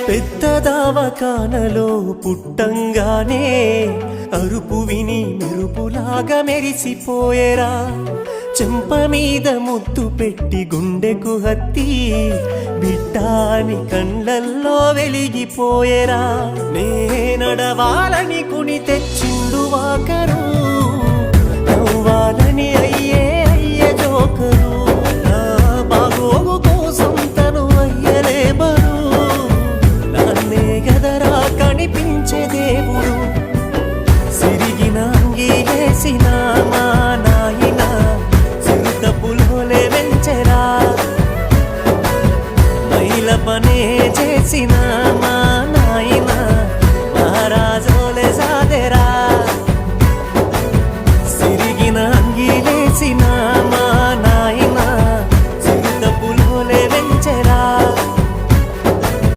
పెద్ద దావకానలో పుట్టంగానే అరుపు విని మెరుపులాగా మెరిసిపోయేరా చెంప మీద ముద్దు పెట్టి గుండెకు హత్తి బిడ్డాని కళ్ళల్లో వెలిగిపోయేరా నే నడవాలని కుని తెచ్చిండు వాకరు నవ్వాలని అయ్యే జోకరు నా బాగోగు కోసం తను అయ్యలే బరు నాన్నే గదరా కనిపించే దేవుడు సిరిగిన అంగీలేసిన మా నాయన చిరుతపులోలే వెంచెరా మైల పనే చేసిన మా